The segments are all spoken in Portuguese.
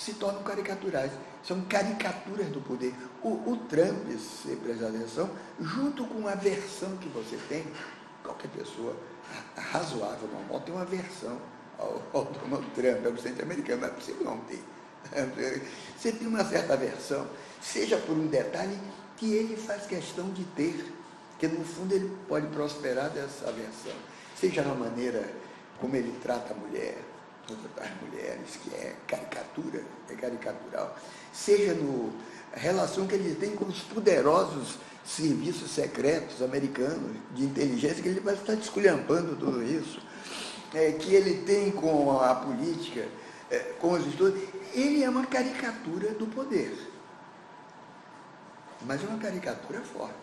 se tornam caricaturais, são caricaturas do poder. O Trump, se prestar atenção, junto com a aversão que você tem, qualquer pessoa razoável, normal, tem uma aversão ao Donald Trump, ao presidente americano, não é possível não ter. Você tem uma certa aversão, seja por um detalhe que ele faz questão de ter, que no fundo ele pode prosperar dessa aversão, seja na maneira como ele trata a mulher, as mulheres, que é caricatura, é caricatural, seja na relação que ele tem com os poderosos serviços secretos americanos de inteligência, que ele vai estar desculhambando tudo isso, que ele tem com a política, com os estudos. Ele é uma caricatura do poder, mas é uma caricatura forte,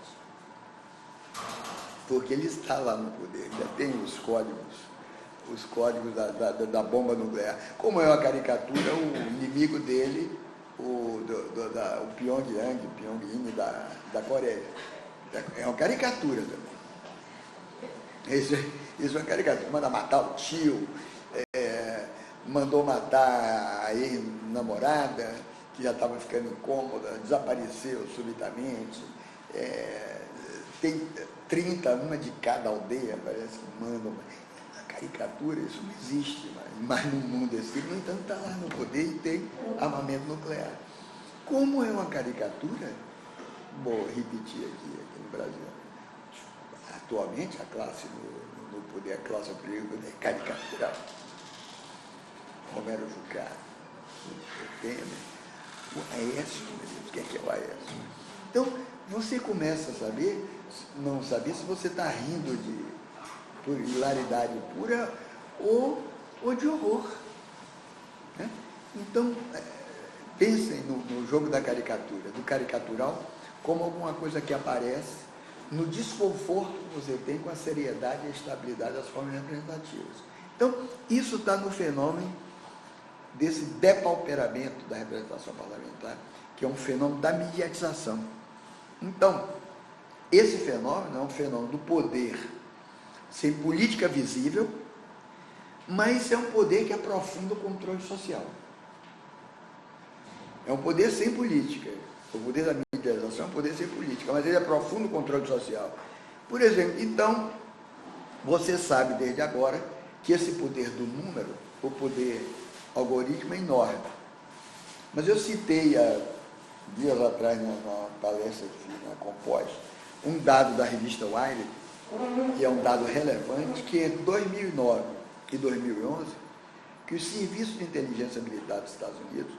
porque ele está lá no poder, já tem os códigos da bomba nuclear. Como é uma caricatura, o inimigo dele, o Pyongyang da Coreia. É uma caricatura também. Isso é uma caricatura. Manda matar o tio, mandou matar a ex-namorada, que já estava ficando incômoda, desapareceu subitamente. Tem 30, uma de cada aldeia, parece que mandam. Caricatura, isso não existe mais no mundo assim. No entanto, está lá no poder e tem armamento nuclear. Como é uma caricatura, vou repetir aqui no Brasil, atualmente a classe no poder, a classe política é caricatural. Romero Jucá, Temer, o Aécio, o que é o Aécio? Então, você começa a não saber se você está rindo por hilaridade pura ou de horror. Né? Então, pensem no jogo da caricatura, do caricatural, como alguma coisa que aparece no desconforto que você tem com a seriedade e a estabilidade das formas representativas. Então, isso está no fenômeno desse depauperamento da representação parlamentar, que é um fenômeno da mediatização. Então, esse fenômeno é um fenômeno do poder sem política visível, mas é um poder que aprofunda o controle social. É um poder sem política. O poder da mediatização é um poder sem política, mas ele aprofunda o controle social. Por exemplo, então, você sabe desde agora que esse poder do número, o poder algoritmo, é enorme. Mas eu citei há dias atrás, na palestra que fiz na Compós, um dado da revista Wired, que é um dado relevante, que entre 2009 e 2011, que os serviços de inteligência militar dos Estados Unidos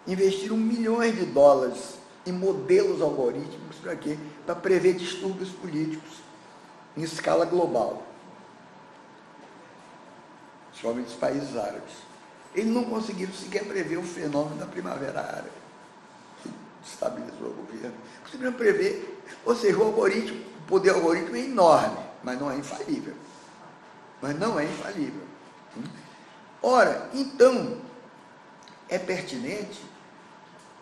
investiram milhões de dólares em modelos algorítmicos para quê? Para prever distúrbios políticos em escala global, principalmente os países árabes. Eles não conseguiram sequer prever o fenômeno da Primavera Árabe, que destabilizou o governo. Conseguiram prever, ou seja, o poder algoritmo é enorme, mas não é infalível. Ora, então, é pertinente,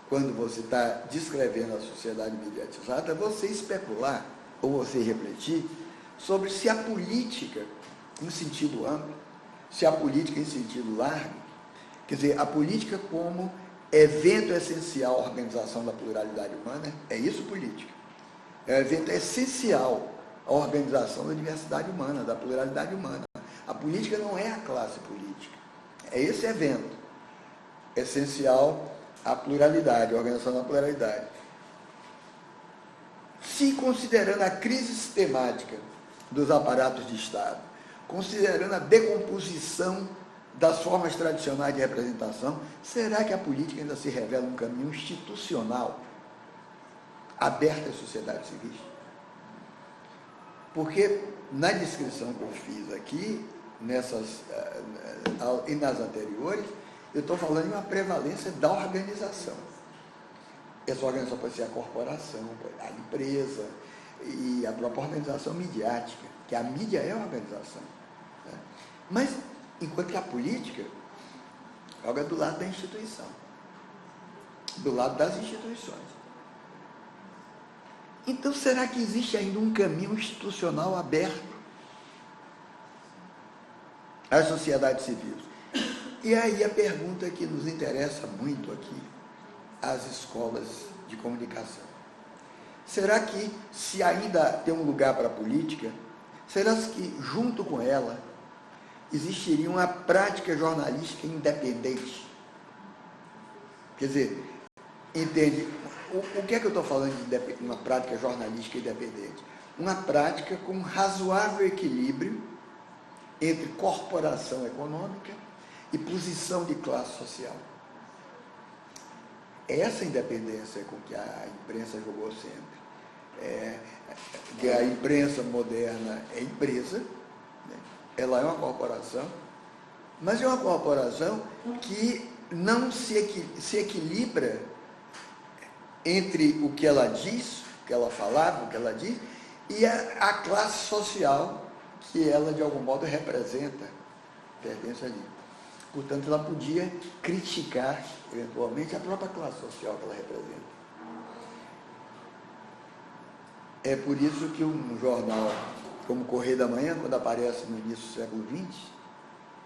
quando você está descrevendo a sociedade mediatizada, você especular, ou você refletir, sobre se a política, em sentido amplo, se a política em sentido largo, quer dizer, a política como evento essencial à organização da pluralidade humana, é isso política. É um evento essencial à organização da diversidade humana, da pluralidade humana. A política não é a classe política, é esse evento essencial à pluralidade, à organização da pluralidade. Se considerando a crise sistemática dos aparatos de Estado, considerando a decomposição das formas tradicionais de representação, será que a política ainda se revela um caminho institucional aberto às sociedades civis? Porque na descrição que eu fiz aqui, e nas anteriores, eu estou falando de uma prevalência da organização. Essa organização pode ser a corporação, a empresa e a própria organização midiática, que a mídia é uma organização. Né? Mas, enquanto que a política joga do lado da instituição, do lado das instituições. Então, será que existe ainda um caminho institucional aberto às sociedades civis? E aí a pergunta que nos interessa muito aqui, as escolas de comunicação. Será que, se ainda tem um lugar para a política, será que, junto com ela, existiria uma prática jornalística independente? Quer dizer, entende? O que é que eu estou falando de uma prática jornalística independente? Uma prática com razoável equilíbrio entre corporação econômica e posição de classe social. Essa independência com que a imprensa jogou sempre. Que a imprensa moderna é empresa, né? Ela é uma corporação, mas é uma corporação que não se equilibra entre o que ela diz, o que ela falava, o que ela diz, e a classe social que ela, de algum modo, representa, pertence ali. Portanto, ela podia criticar, eventualmente, a própria classe social que ela representa. É por isso que um jornal como Correio da Manhã, quando aparece no início do século XX,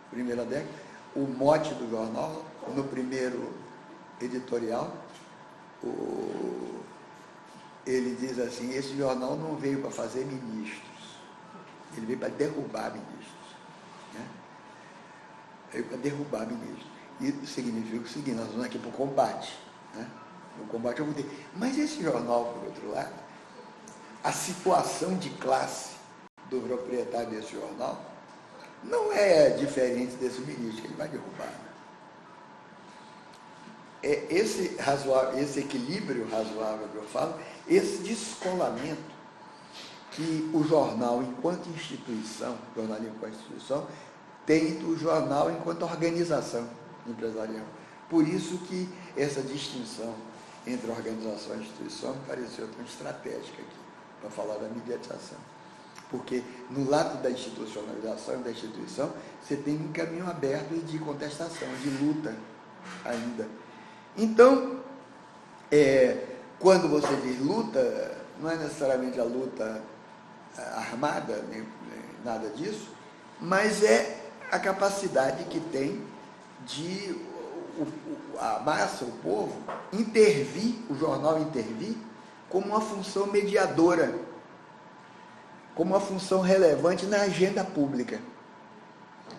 primeira década, o mote do jornal, no primeiro editorial, ele diz assim: esse jornal não veio para fazer ministros, ele veio para derrubar ministros. Né? Veio para derrubar ministros. Isso significa o seguinte: nós vamos aqui para o combate. Né? O combate é o poder. Mas esse jornal, por outro lado, a situação de classe do proprietário desse jornal não é diferente desse ministro que ele vai derrubar. Né? É esse equilíbrio razoável que eu falo, esse descolamento que o jornal, enquanto instituição, jornalismo enquanto instituição, tem do jornal enquanto organização empresarial. Por isso que essa distinção entre organização e instituição me pareceu tão estratégica aqui, para falar da mediatização. Porque no lado da institucionalização e da instituição, você tem um caminho aberto de contestação, de luta ainda. Então, quando você diz luta, não é necessariamente a luta armada, nem nada disso, mas é a capacidade que tem de a massa, o povo, intervir, o jornal intervir, como uma função mediadora, como uma função relevante na agenda pública.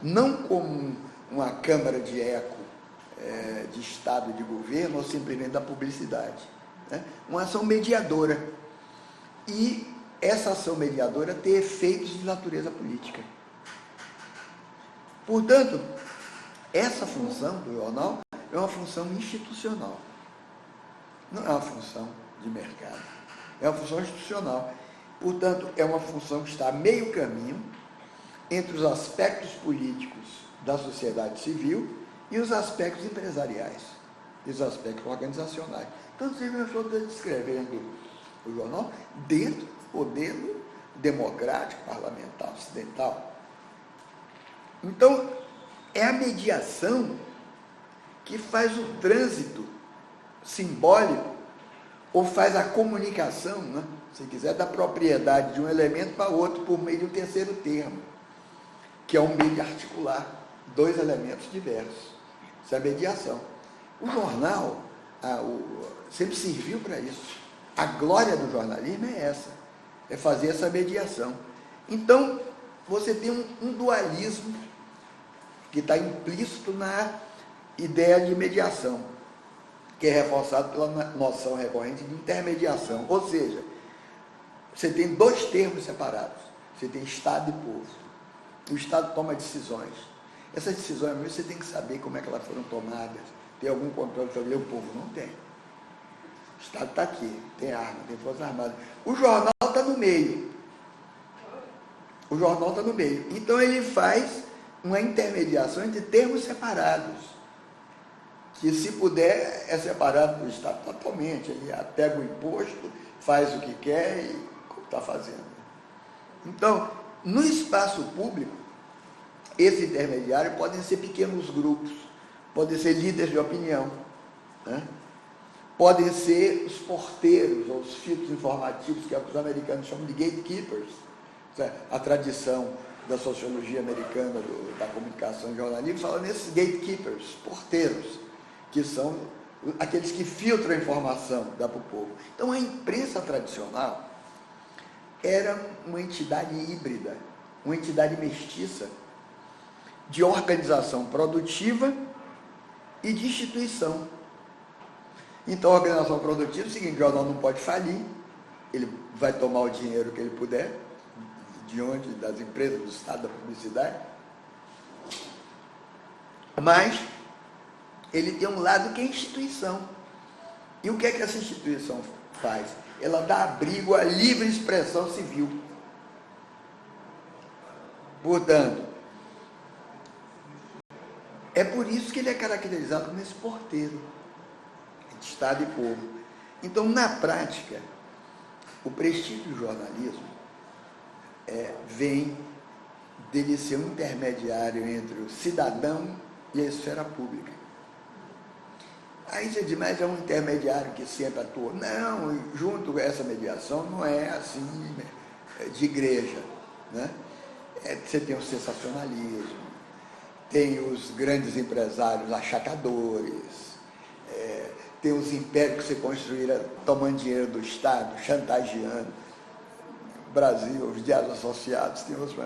Não como uma câmara de eco de Estado e de governo, ou simplesmente da publicidade. Né? Uma ação mediadora. E essa ação mediadora tem efeitos de natureza política. Portanto, essa função do jornal é uma função institucional. Não é uma função de mercado. É uma função institucional. Portanto, é uma função que está a meio caminho entre os aspectos políticos da sociedade civil e os aspectos empresariais, e os aspectos organizacionais. Então, eu estou descrevendo o jornal dentro do modelo democrático, parlamentar, ocidental. Então, é a mediação que faz o trânsito simbólico, ou faz a comunicação, né, se quiser, da propriedade de um elemento para outro por meio de um terceiro termo, que é um meio de articular dois elementos diversos. Isso é a mediação. O jornal sempre serviu para isso. A glória do jornalismo é essa, é fazer essa mediação. Então, você tem um dualismo que está implícito na ideia de mediação, que é reforçado pela noção recorrente de intermediação. Ou seja, você tem dois termos separados. Você tem Estado e povo. O Estado toma decisões. Essas decisões, você tem que saber como é que elas foram tomadas. Tem algum controle sobre o povo? Não tem. O Estado está aqui, tem arma, tem forças armadas. O jornal está no meio. O jornal está no meio. Então, ele faz uma intermediação entre termos separados, que, se puder, é separado do Estado totalmente. Ele pega o imposto, faz o que quer e está fazendo. Então, no espaço público, esse intermediário podem ser pequenos grupos, podem ser líderes de opinião, né? Podem ser os porteiros, ou os filtros informativos, que os americanos chamam de gatekeepers. A tradição da sociologia americana, da comunicação e jornalismo, fala nesses gatekeepers, porteiros, que são aqueles que filtram a informação, dá para o povo. Então, a imprensa tradicional era uma entidade híbrida, uma entidade mestiça, de organização produtiva e de instituição. Então, a organização produtiva é o seguinte: o jornal não pode falir, ele vai tomar o dinheiro que ele puder, de onde? Das empresas, do Estado, da publicidade. Mas ele tem um lado que é instituição. E o que é que essa instituição faz? Ela dá abrigo à livre expressão civil. Portanto, é por isso que ele é caracterizado como esse porteiro de Estado e povo. Então, na prática, o prestígio do jornalismo vem dele ser um intermediário entre o cidadão e a esfera pública. Aí você diz, mas é um intermediário que sempre atua. Não, junto com essa mediação não é assim de igreja, né? Você tem o sensacionalismo, tem os grandes empresários achacadores, tem os impérios que se construíram tomando dinheiro do Estado, chantageando. Brasil, os diários associados, tem outros.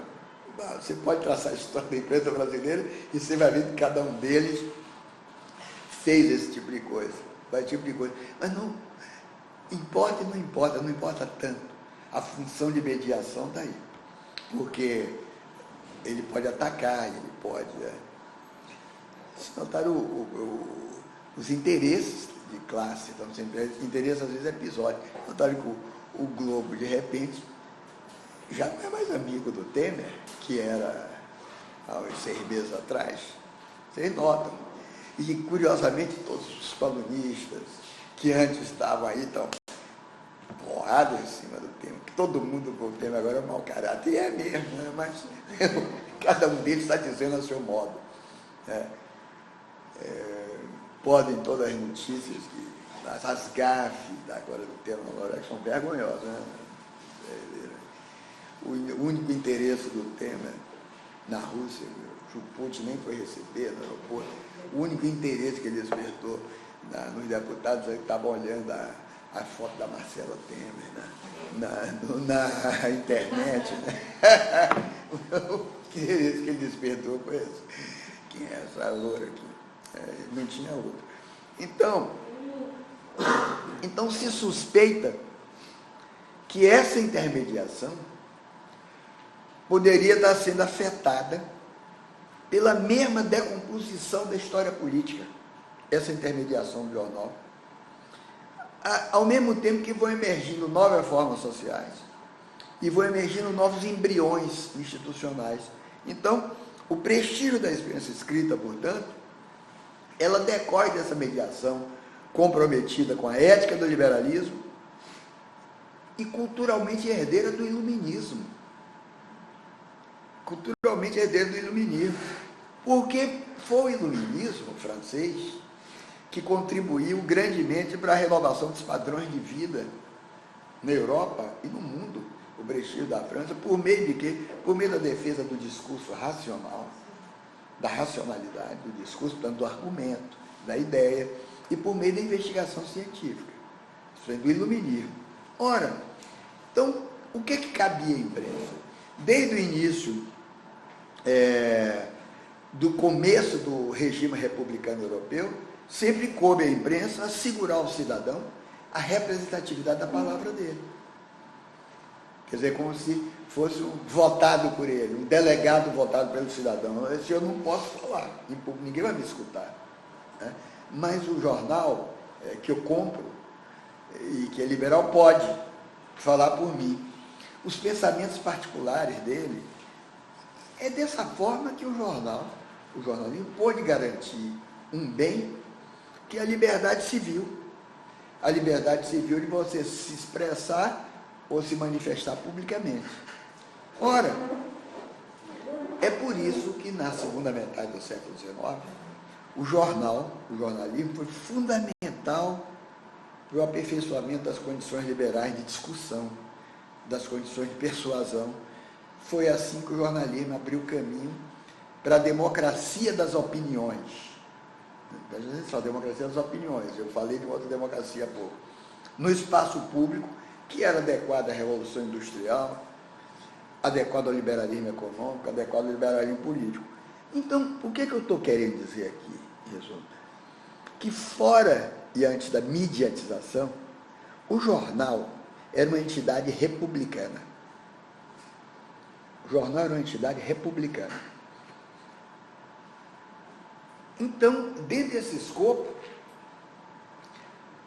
Você pode traçar a história da imprensa brasileira e você vai ver que cada um deles fez esse tipo de coisa. Mas não importa e não importa tanto. A função de mediação está aí. Porque ele pode atacar, ele pode. Se notaram os interesses de classe, então, interesse às vezes é episódio. Notaram que o Globo, de repente, já não é mais amigo do Temer, que era há uns 6 meses atrás. Vocês notam. E, curiosamente, todos os colunistas que antes estavam aí estão porrados em cima do Temer, que todo mundo com o Temer agora é mau caráter. E é mesmo, né? Mas cada um deles está dizendo a seu modo. Podem todas as notícias, as gafes agora do Temer agora são vergonhosas, né? O único interesse do Temer na Rússia, o Putin nem foi receber no aeroporto, o único interesse que ele despertou nos deputados, ele estava olhando a foto da Marcela Temer na internet, né? O interesse que ele despertou foi esse. Quem é essa loura aqui? Não tinha outro. Então se suspeita que essa intermediação poderia estar sendo afetada pela mesma decomposição da história política, essa intermediação do jornal, ao mesmo tempo que vão emergindo novas formas sociais e vão emergindo novos embriões institucionais. Então, o prestígio da experiência escrita, portanto, ela decorre dessa mediação comprometida com a ética do liberalismo e culturalmente herdeira do iluminismo. Culturalmente herdeiro do iluminismo, porque foi o iluminismo francês que contribuiu grandemente para a renovação dos padrões de vida na Europa e no mundo. O prestígio da França, por meio de quê? Por meio da defesa do discurso racional, da racionalidade, do discurso, portanto, do argumento, da ideia, e por meio da investigação científica, isso é, do iluminismo. Ora, então, o que cabia à imprensa? Desde o início do começo do regime republicano europeu, sempre coube à imprensa assegurar ao cidadão a representatividade da palavra dele. Quer dizer, como se fosse votado por ele, um delegado votado pelo cidadão. Eu não posso falar, ninguém vai me escutar, né? Mas o jornal que eu compro e que é liberal pode falar por mim. Os pensamentos particulares dele, é dessa forma que o jornalismo pôde garantir um bem, que é a liberdade civil. A liberdade civil de você se expressar ou se manifestar publicamente. Ora, é por isso que na segunda metade do século XIX, o jornalismo foi fundamental para o aperfeiçoamento das condições liberais de discussão, das condições de persuasão. foi assim que o jornalismo abriu caminho para a democracia das opiniões. A gente fala democracia das opiniões, eu falei de outra democracia há pouco. No espaço público, que era adequado à Revolução Industrial, adequado ao liberalismo econômico, adequado ao liberalismo político. Então, o que eu estou querendo dizer aqui, em resumo? Que fora e antes da mediatização, o jornal era uma entidade republicana. O jornal era uma entidade republicana. Então, dentro desse escopo,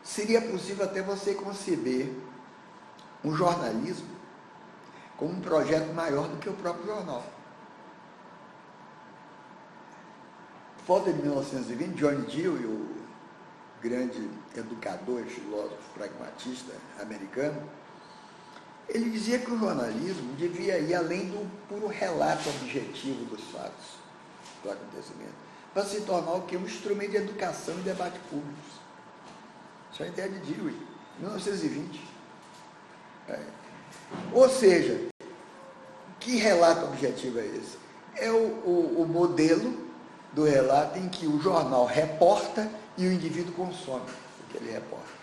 seria possível até você conceber um jornalismo como um projeto maior do que o próprio jornal. Por volta de 1920, John Dewey, o grande educador e filósofo pragmatista americano, ele dizia que o jornalismo devia ir além do puro relato objetivo dos fatos, do acontecimento, para se tornar o que? Um instrumento de educação e debate públicos. Isso é a ideia de Dewey, 1920. Ou seja, que relato objetivo é esse? É o modelo do relato em que o jornal reporta e o indivíduo consome o que ele reporta.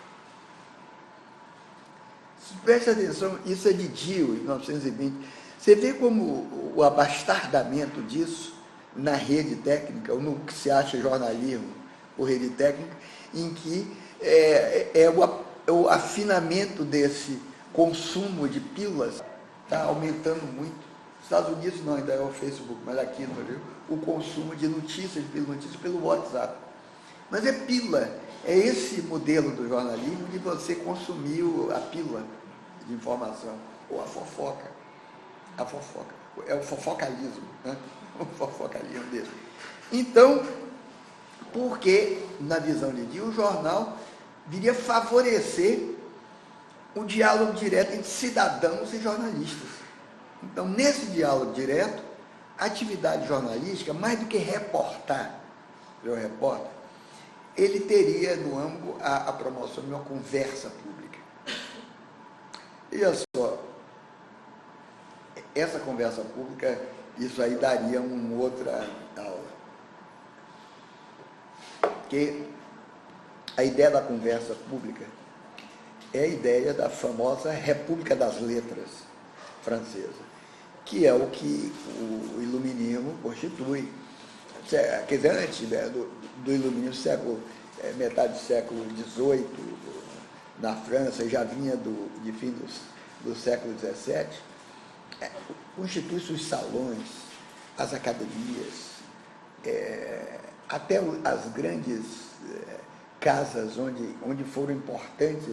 Preste atenção, isso é de Dewey, 1920. Você vê como o abastardamento disso na rede técnica, ou no que se acha jornalismo por rede técnica, em que o afinamento desse consumo de pílulas está aumentando muito. Nos Estados Unidos não, ainda é o Facebook, mas aqui no Brasil, o consumo de notícias pelo WhatsApp. Mas é pílula, é esse modelo do jornalismo de você consumir a pílula de informação, ou a fofoca. A fofoca, é o fofocalismo, né? O fofocalismo dele. Então, porque, na visão de Dewey, o jornal viria favorecer o diálogo direto entre cidadãos e jornalistas. Então, nesse diálogo direto, a atividade jornalística, mais do que reportar, o repórter, ele teria no âmbito a promoção de uma conversa pública. E olha só, essa conversa pública, isso aí daria uma outra aula. Porque a ideia da conversa pública é a ideia da famosa República das Letras francesa, que é o que o iluminismo constitui. Quer dizer, antes, né, do iluminismo, metade do século XVIII, na França, e já vinha de fim do século XVII, constitui-se os salões, as academias, até as grandes casas onde foram importantes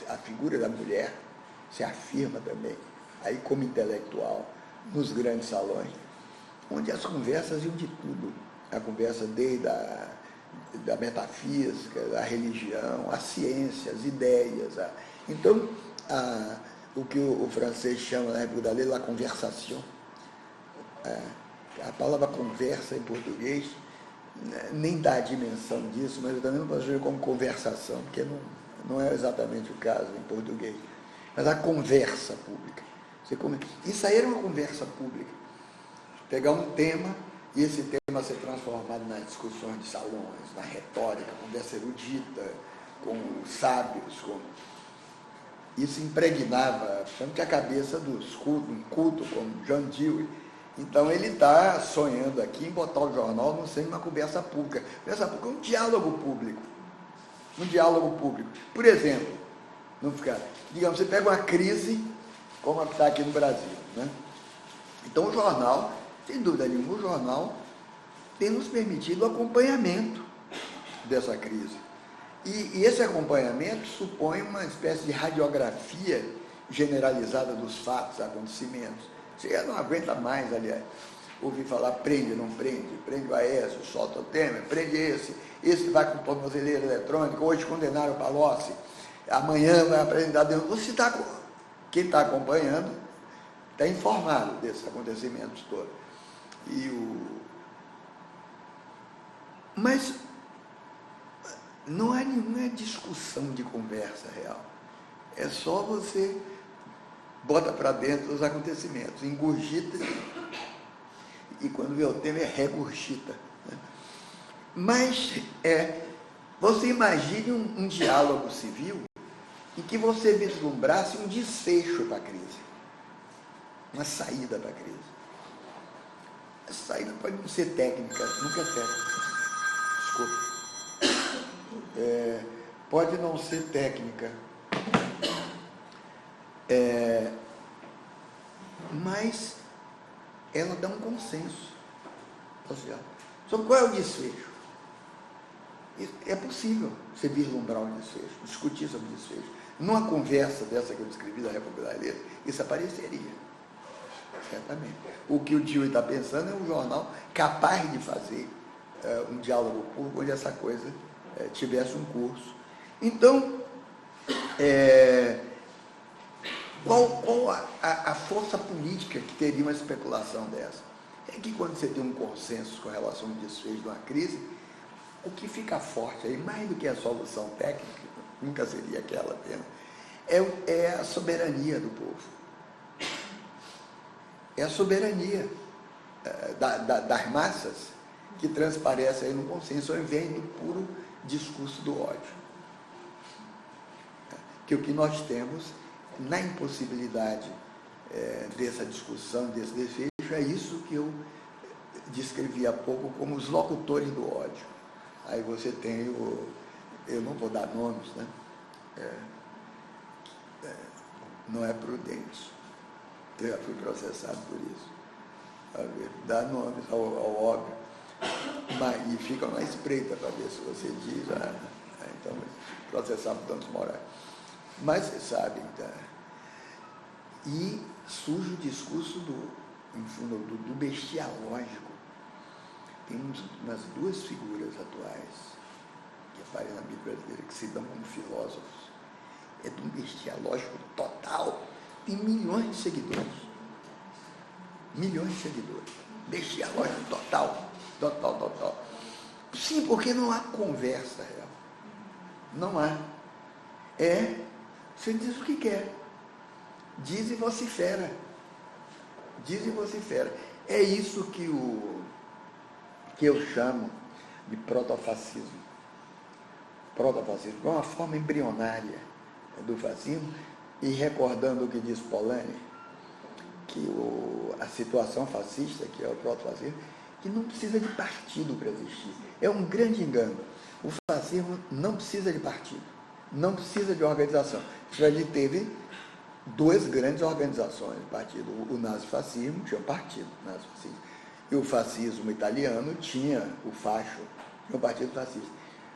a figura da mulher, se afirma também, aí como intelectual, nos grandes salões, onde as conversas iam de tudo. A conversa desde da metafísica, da religião, a ciência, as ideias. Então, o que o francês chama na República da Lei, la conversation, a palavra conversa em português nem dá a dimensão disso, mas eu também não posso dizer como conversação, porque não é exatamente o caso em português. Mas a conversa pública. Isso aí era uma conversa pública. Pegar um tema e esse tema ser transformado nas discussões de salões, na retórica, conversa erudita, com sábios. Isso impregnava, principalmente a cabeça dos cultos, como John Dewey. Então ele está sonhando aqui em botar o jornal não sendo uma conversa pública. Conversa pública é um diálogo público. Um diálogo público. Por exemplo, digamos, você pega uma crise como a que está aqui no Brasil, né? Então o jornal, sem dúvida nenhuma, o jornal tem nos permitido o acompanhamento dessa crise. E esse acompanhamento supõe uma espécie de radiografia generalizada dos fatos, acontecimentos. Você não aguenta mais, aliás, ouvir falar prende, não prende, prende o Aécio, solta o Temer, prende esse que vai com tornozeleira eletrônica, hoje condenaram o Palocci, amanhã vai apresentar dentro. Quem está acompanhando está informado desses acontecimentos todos. Mas não há nenhuma discussão de conversa real. É só você bota para dentro os acontecimentos, engurgita, e quando vê o tema é regurgita. Né? Mas você imagine um diálogo civil em que você vislumbrasse um desfecho para a crise, uma saída para a crise. A saída pode não ser técnica, nunca é técnica. Desculpa. Pode não ser técnica, mas ela dá um consenso social. Sobre qual é o desfecho? É possível você vislumbrar um desfecho, discutir sobre o desfecho. Numa conversa dessa que eu descrevi da República das Letras, isso apareceria, certamente. O que o Dewey está pensando é um jornal capaz de fazer um diálogo público onde essa coisa tivesse um curso. Então, qual a força política que teria uma especulação dessa? É que quando você tem um consenso com relação ao desfecho de uma crise, o que fica forte aí, mais do que a solução técnica, nunca seria aquela apenas, é a soberania do povo. É a soberania das massas que transparece aí no consenso, ao invés do puro discurso do ódio. Que o que nós temos na impossibilidade dessa discussão, desse desfecho, é isso que eu descrevi há pouco como os locutores do ódio. Aí você tem eu não vou dar nomes, né? Não é prudente. Eu já fui processado por isso. Dá nomes ao óbvio, e ficam na espreita para ver se você diz, então, processar por danos morais. Mas você sabe, então, e surge o discurso do bestialógico. Tem umas duas figuras atuais que aparecem na Bíblia brasileira que se dão como filósofos. É de um bestialógico total. Tem milhões de seguidores. Milhões de seguidores. Bestialógico total. Total. Sim, porque não há conversa real. Não há. Você diz o que quer. Diz e vocifera. Diz e vocifera. É isso que eu chamo de protofascismo. Protofascismo é uma forma embrionária do fascismo, e recordando o que diz Polanyi, que a situação fascista, que é o protofascismo, que não precisa de partido para existir. É um grande engano. O fascismo não precisa de partido, não precisa de organização. Israel teve duas grandes organizações de partido. O nazifascismo tinha um partido, nazifascismo, e o fascismo italiano tinha o Fascio, tinha um partido fascista.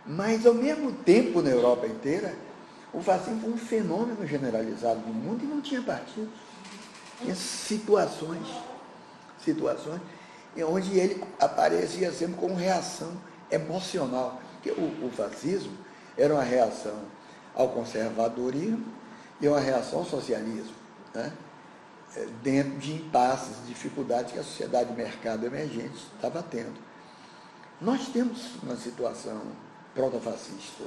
Mas, ao mesmo tempo, na Europa inteira, o fascismo foi um fenômeno generalizado no mundo e não tinha partido. Tinha situações onde ele aparecia sempre como reação emocional. Porque o fascismo era uma reação ao conservadorismo e uma reação ao socialismo, né? Dentro de impasses, dificuldades que a sociedade de mercado emergente estava tendo. Nós temos uma situação protofascista,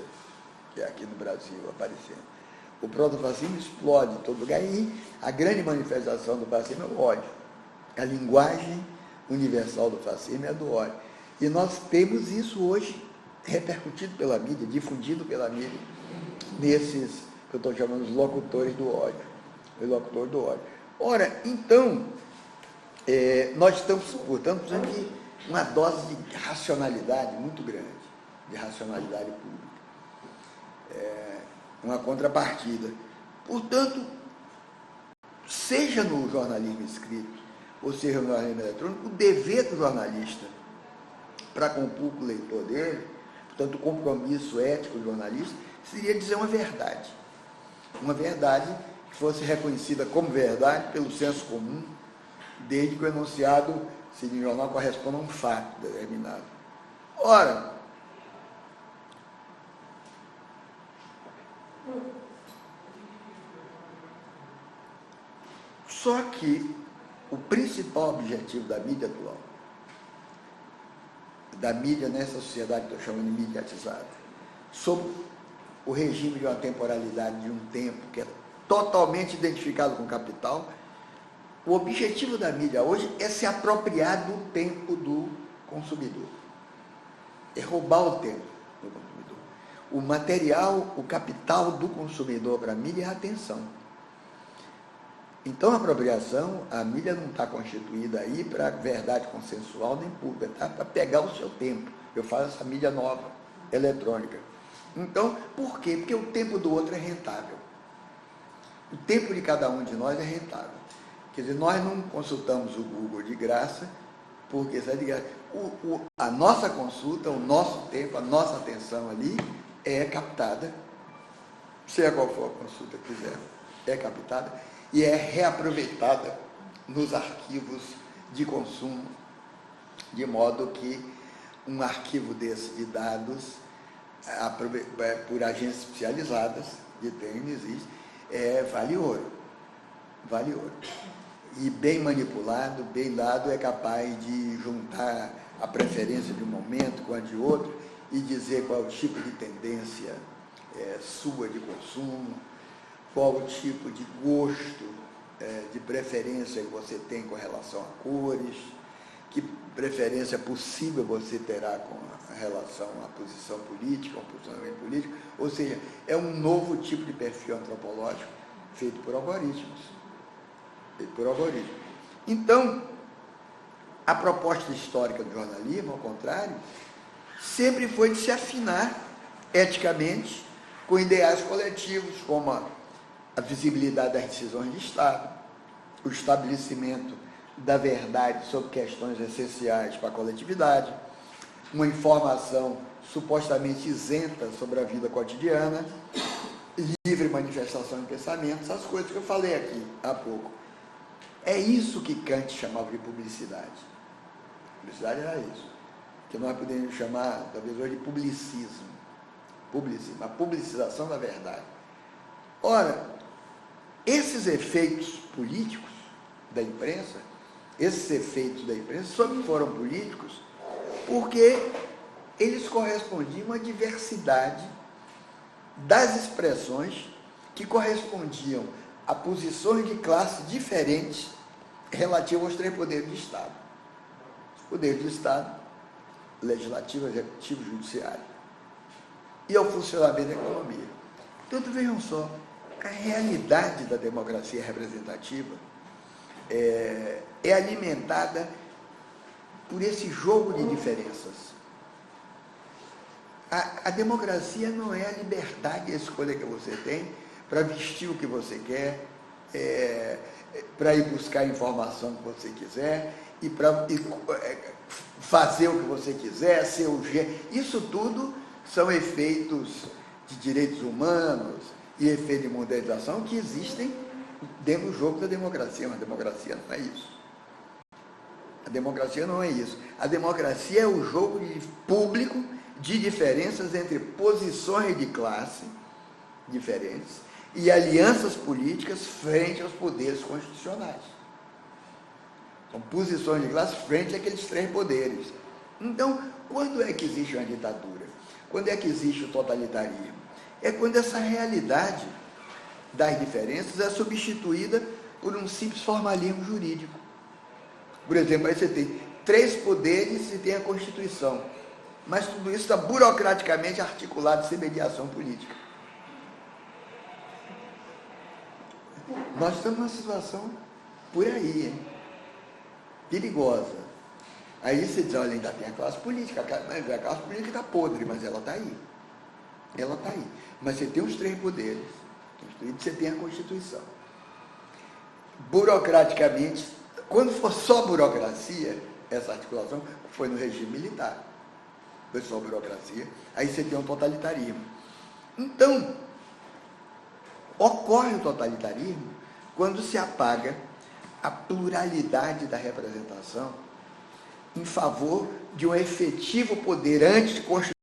que é aqui no Brasil aparecendo. O protofascismo explode em todo lugar e a grande manifestação do fascismo é o ódio. A linguagem universal do fascismo é do ódio. E nós temos isso hoje repercutido pela mídia, difundido pela mídia, nesses que eu estou chamando de locutores do ódio. O locutor do ódio. Ora, então, nós estamos, portanto, precisando de uma dose de racionalidade muito grande, de racionalidade pública. Uma contrapartida. Portanto, seja no jornalismo escrito, ou seja no jornalismo eletrônico, o dever do jornalista para com o público leitor dele, portanto, o compromisso ético do jornalista, seria dizer uma verdade. Uma verdade que fosse reconhecida como verdade pelo senso comum, desde que o enunciado, se no jornal, corresponda a um fato determinado. Ora, só que o principal objetivo da mídia atual, da mídia nessa sociedade que eu chamo de mediatizada, sob o regime de uma temporalidade de um tempo que é totalmente identificado com o capital. O objetivo da mídia hoje é se apropriar do tempo do consumidor. É roubar o tempo do consumidor. O material, o capital do consumidor para a mídia é a atenção. Então, a apropriação, a mídia não está constituída aí para verdade consensual nem pública, está para pegar o seu tempo. Eu faço essa mídia nova, eletrônica. Então, por quê? Porque o tempo do outro é rentável. O tempo de cada um de nós é rentável. Quer dizer, nós não consultamos o Google de graça, porque isso é de graça. A nossa consulta, o nosso tempo, a nossa atenção ali é captada, seja qual for a consulta que quiser, é captada e é reaproveitada nos arquivos de consumo, de modo que um arquivo desse de dados, por agências especializadas, de TI existe, vale ouro. Vale ouro. E bem manipulado, bem dado, é capaz de juntar a preferência de um momento com a de outro e dizer qual é o tipo de tendência sua de consumo, qual o tipo de gosto, de preferência que você tem com relação a cores, que preferência possível você terá com relação à posição política, ao posicionamento político, ou seja, é um novo tipo de perfil antropológico feito por algoritmos. Então, a proposta histórica do jornalismo, ao contrário, sempre foi de se afinar eticamente com ideais coletivos, como a visibilidade das decisões de Estado, o estabelecimento da verdade sobre questões essenciais para a coletividade, uma informação supostamente isenta sobre a vida cotidiana, livre manifestação de pensamentos, essas coisas que eu falei aqui há pouco. É isso que Kant chamava de publicidade. Publicidade era isso, que nós podemos chamar, talvez hoje, de publicismo. Publicismo, a publicização da verdade. Ora, esses efeitos políticos da imprensa, só foram políticos porque eles correspondiam à diversidade das expressões que correspondiam a posições de classe diferentes relativas aos três poderes do Estado. Os poderes do Estado, legislativo, executivo, judiciário, e ao funcionamento da economia. Então, vejam só, a realidade da democracia representativa é alimentada por esse jogo de diferenças. A democracia não é a liberdade e a escolha que você tem para vestir o que você quer, para ir buscar a informação que você quiser, e para fazer o que você quiser, ser o gênio. Isso tudo são efeitos de direitos humanos e efeitos de modernização que existem dentro do jogo da democracia, mas a democracia não é isso. A democracia não é isso. A democracia é o jogo público de diferenças entre posições de classe diferentes e alianças políticas frente aos poderes constitucionais. São posições de classe frente àqueles três poderes. Então, quando é que existe uma ditadura? Quando é que existe o totalitarismo? É quando essa realidade das diferenças é substituída por um simples formalismo jurídico. Por exemplo, aí você tem três poderes e tem a Constituição. Mas tudo isso está burocraticamente articulado sem mediação política. Nós estamos numa situação por aí, hein? Perigosa. Aí você diz, olha, ainda tem a classe política. A classe política está podre, mas ela está aí. Ela está aí. Mas você tem os três poderes. Você tem a Constituição. Burocraticamente, quando for só burocracia, essa articulação foi no regime militar. Foi só burocracia. Aí você tem um totalitarismo. Então, ocorre o totalitarismo quando se apaga a pluralidade da representação em favor de um efetivo poder anticonstitucional